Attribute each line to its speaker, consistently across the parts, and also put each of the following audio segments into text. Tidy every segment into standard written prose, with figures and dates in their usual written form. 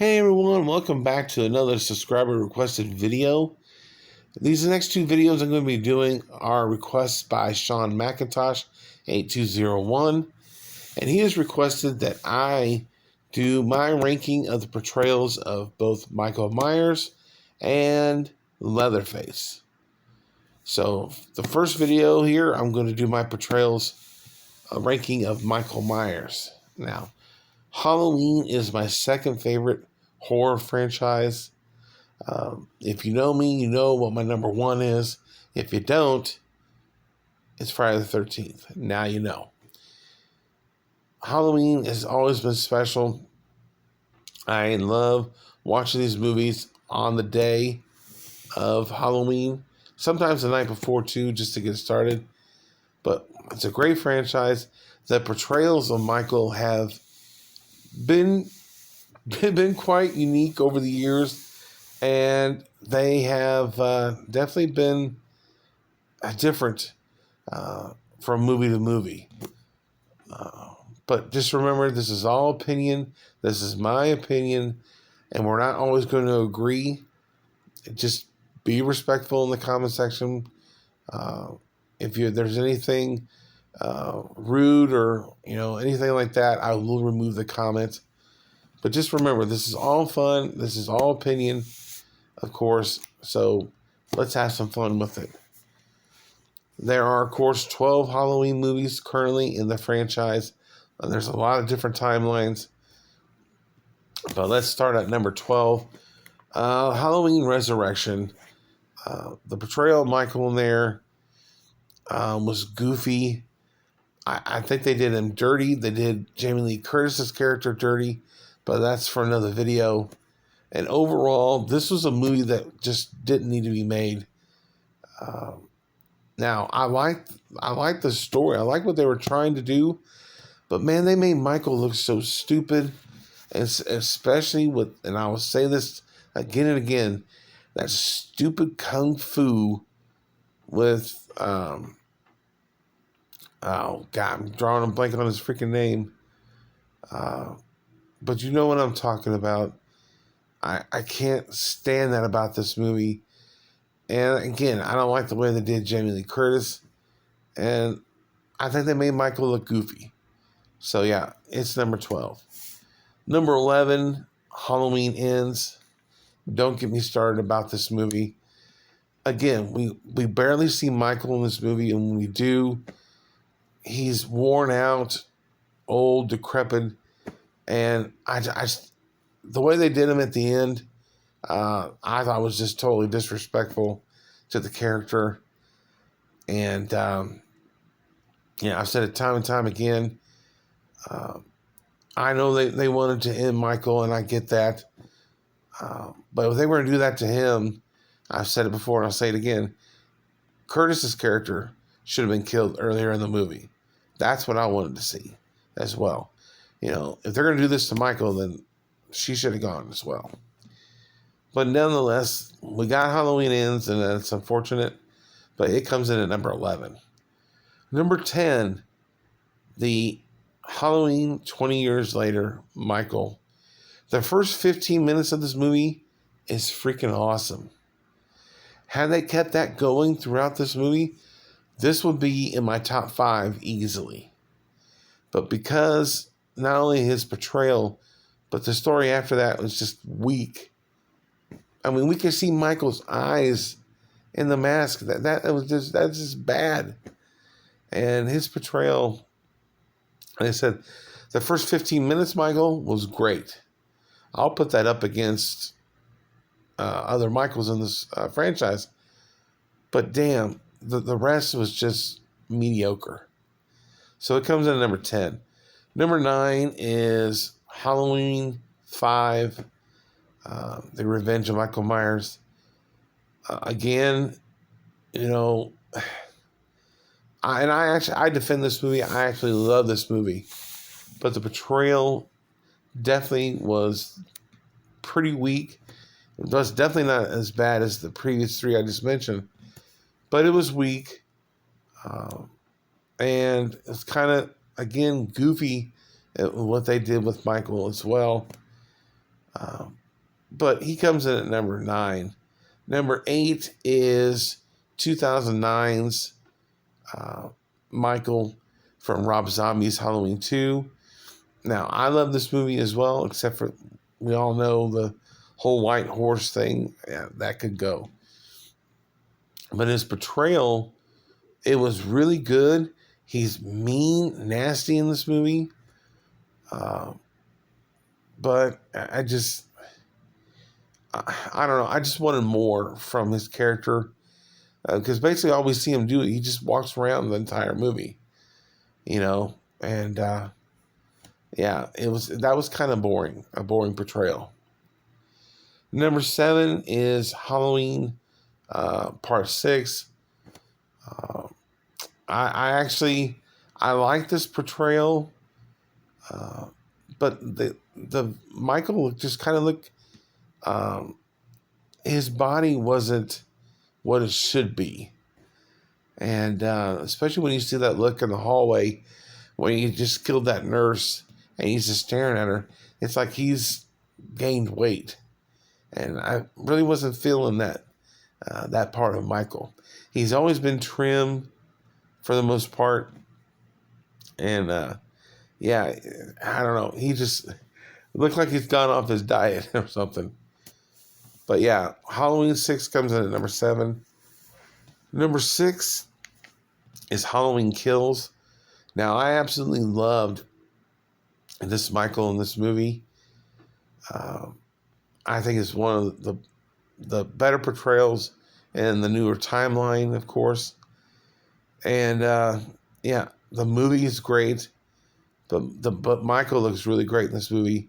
Speaker 1: Hey everyone, welcome back to another subscriber requested video. These next two videos I'm going to be doing are requests by Sean McIntosh 8201, and he has requested that I do my ranking of the portrayals of both Michael Myers and Leatherface. So the first video here, I'm going to do my portrayals ranking of Michael Myers. Now, Halloween is my second favorite horror franchise. If you know me, you know what my number one is. If you don't, it's Friday the 13th. Now you know. Halloween has always been special. I love watching these movies on the day of Halloween. Sometimes the night before too, just to get started. But it's a great franchise. The portrayals of Michael have been quite unique over the years, and they have definitely been different from movie to movie. But just remember, this is all opinion. This is my opinion, and we're not always going to agree. Just be respectful in the comment section. If there's anything rude or anything like that, I will remove the comment. But just remember, this is all fun. This is all opinion, of course. So let's have some fun with it. There are, of course, 12 Halloween movies currently in the franchise. There's a lot of different timelines. But let's start at number 12. Halloween Resurrection. The portrayal of Michael in there was goofy. I think they did him dirty. They did Jamie Lee Curtis's character dirty. But that's for another video. And overall, this was a movie that just didn't need to be made. Now, I like the story. I like what they were trying to do. But man, they made Michael look so stupid. And especially with, and I will say this again and again, that stupid kung fu with, oh God, I'm drawing a blank on his freaking name. But you know what I'm talking about. I can't stand that about this movie. And again, I don't like the way they did Jamie Lee Curtis. And I think they made Michael look goofy. So yeah, it's number 12. Number 11, Halloween Ends. Don't get me started about this movie. Again, we barely see Michael in this movie. And when we do, he's worn out, old, decrepit. And the way they did him at the end, I thought was just totally disrespectful to the character. And, I've said it time and time again. I know they wanted to end Michael, and I get that. But if they were going to do that to him, I've said it before and I'll say it again, Curtis's character should have been killed earlier in the movie. That's what I wanted to see as well. If they're going to do this to Michael, then she should have gone as well. But nonetheless, we got Halloween Ends, and it's unfortunate, but it comes in at number 11. Number 10, the Halloween 20 years later, Michael. The first 15 minutes of this movie is freaking awesome. Had they kept that going throughout this movie, this would be in my top 5 easily. But because not only his portrayal, but the story after that was just weak. I mean, we could see Michael's eyes in the mask. That's just bad. And his portrayal, like I said, the first 15 minutes, Michael, was great. I'll put that up against other Michaels in this franchise. But damn, the rest was just mediocre. So it comes in at number 10. Number 9 is Halloween 5, The Revenge of Michael Myers. Again, I defend this movie. I actually love this movie. But the portrayal definitely was pretty weak. It was definitely not as bad as the previous 3 I just mentioned. But it was weak. And it's kind of, again, goofy at what they did with Michael as well. But he comes in at number 9. Number 8 is 2009's Michael from Rob Zombie's Halloween 2. Now, I love this movie as well, except for we all know the whole white horse thing. Yeah, that could go. But his portrayal, it was really good. He's mean, nasty in this movie. But I don't know. I just wanted more from his character. Because basically all we see him do, he just walks around the entire movie. And yeah, that was kind of boring, a boring portrayal. Number 7 is Halloween Part 6. I like this portrayal, but the Michael just kind of looked, his body wasn't what it should be. And especially when you see that look in the hallway when he just killed that nurse and he's just staring at her, it's like he's gained weight. And I really wasn't feeling that part of Michael. He's always been trim for the most part. And yeah, I don't know. He just looked like he's gone off his diet or something. But yeah, Halloween 6 comes in at number 7. Number 6 is Halloween Kills. Now, I absolutely loved this Michael in this movie. I think it's one of the better portrayals in the newer timeline, of course. And yeah, the movie is great. But Michael looks really great in this movie.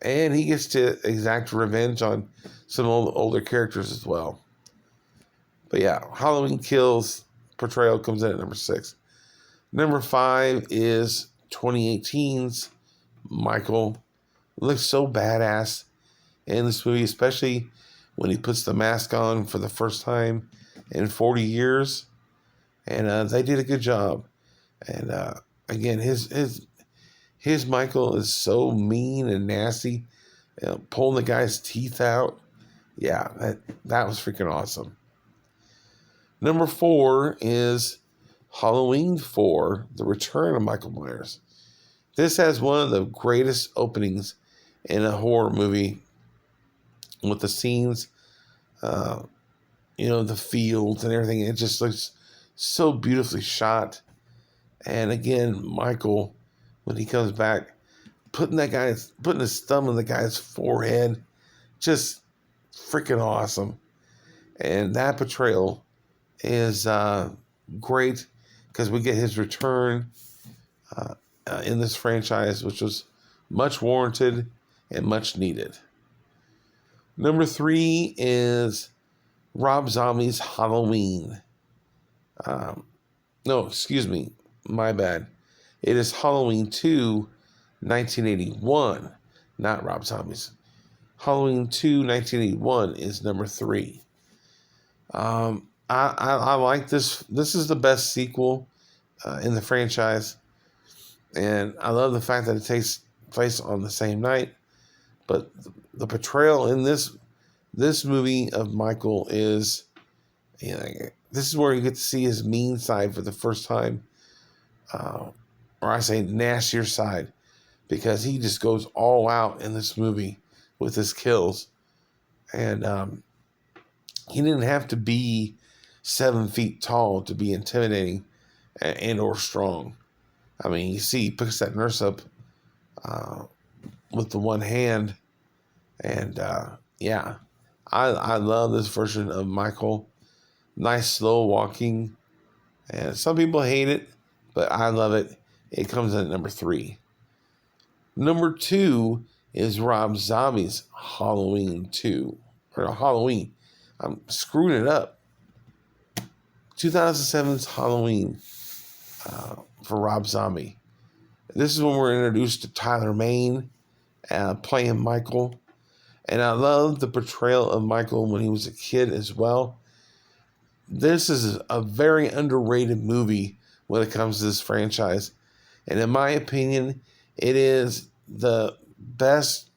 Speaker 1: And he gets to exact revenge on some older characters as well. But yeah, Halloween Kills portrayal comes in at number 6. Number 5 is 2018's Michael. Looks so badass in this movie, especially when he puts the mask on for the first time in 40 years. And they did a good job. And again, his Michael is so mean and nasty, pulling the guy's teeth out. Yeah, that was freaking awesome. Number 4 is Halloween 4, The Return of Michael Myers. This has one of the greatest openings in a horror movie with the scenes, the fields and everything. It just looks so beautifully shot. And again, Michael, when he comes back, putting his thumb in the guy's forehead, just freaking awesome. And that portrayal is great because we get his return in this franchise, which was much warranted and much needed. Number 3 is Rob Zombie's Halloween. No, excuse me, my bad. It is Halloween 2, 1981, not Rob Zombie's. Halloween 2, 1981 is number 3. I like this. This is the best sequel in the franchise. And I love the fact that it takes place on the same night. But the portrayal in this movie of Michael is, this is where you get to see his mean side for the first time. Or I say nastier side. Because he just goes all out in this movie with his kills. And he didn't have to be 7 feet tall to be intimidating and or strong. I mean, you see, he picks that nurse up with the one hand. And yeah, I love this version of Michael. Nice, slow walking. And some people hate it, but I love it. It comes in at number 3. Number 2 is Rob Zombie's Halloween 2. Or Halloween. I'm screwing it up. 2007's Halloween for Rob Zombie. This is when we're introduced to Tyler Mane playing Michael. And I love the portrayal of Michael when he was a kid as well. This is a very underrated movie when it comes to this franchise. And in my opinion, it is the best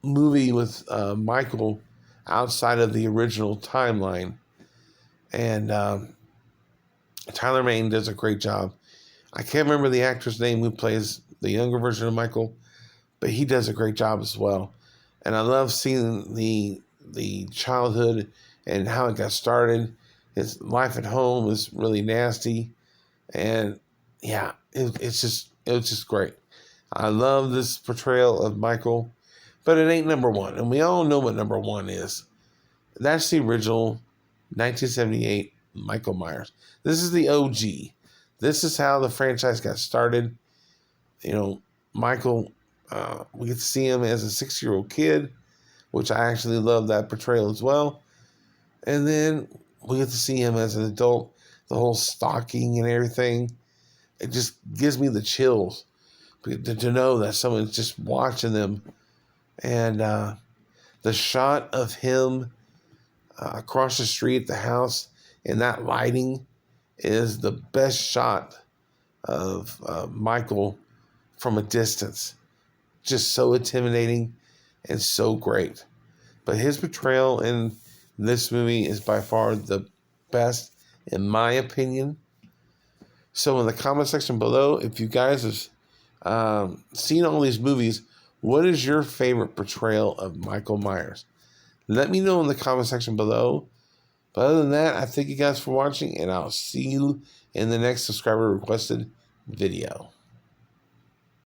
Speaker 1: movie with Michael outside of the original timeline. And Tyler Mane does a great job. I can't remember the actor's name who plays the younger version of Michael, but he does a great job as well. And I love seeing the childhood and how it got started. His life at home was really nasty, and yeah, it was just great. I love this portrayal of Michael, but it ain't number one, and we all know what number one is. That's the original 1978 Michael Myers. This is the OG. This is how the franchise got started. You know, Michael, we get to see him as a 6-year-old kid, which I actually love that portrayal as well. And then we get to see him as an adult, the whole stalking and everything. It just gives me the chills to know that someone's just watching them. And the shot of him across the street, the house, and that lighting is the best shot of Michael from a distance. Just so intimidating and so great. But his portrayal in this movie is by far the best, in my opinion. So in the comment section below, if you guys have seen all these movies, what is your favorite portrayal of Michael Myers? Let me know in the comment section below. But other than that, I thank you guys for watching, and I'll see you in the next subscriber requested video.